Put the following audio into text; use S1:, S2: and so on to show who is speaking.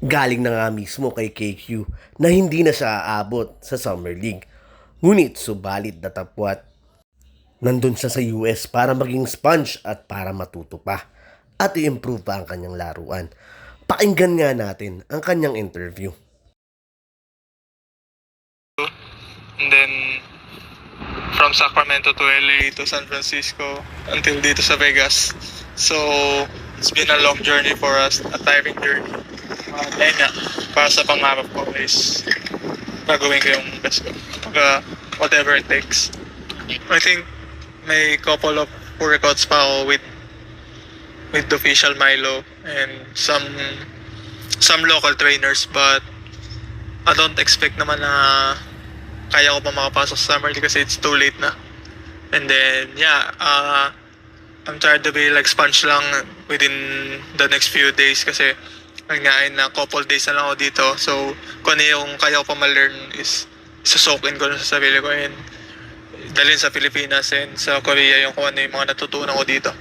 S1: Galing na nga mismo kay KQ na hindi na siya aabot sa Summer League. Ngunit subalit datapwat, nandun siya sa US para maging sponge at para matuto pa at i-improve pa ang kanyang laruan. Pakinggan nga natin ang kanyang interview.
S2: And then from Sacramento to LA to San Francisco until dito sa Vegas. So it's been a long journey for us, a tiring journey. Dahil nga, para sa pangarap ko is gagawin ko yung best ko. Whatever it takes. I think may couple of workouts pa ako with the official Milo and some local trainers, but I don't expect naman na kaya ko pa makapasok sa Summer League kasi it's too late na. And then, yeah, I'm trying to be like sponge lang within the next few days kasi ngayon na couple days na lang ako dito. So, kung ano yung kaya ko pa ma-learn is soak in ko na sa sarili ko and dalhin sa Pilipinas and sa Korea yung kung ano yung mga natutunan ko dito.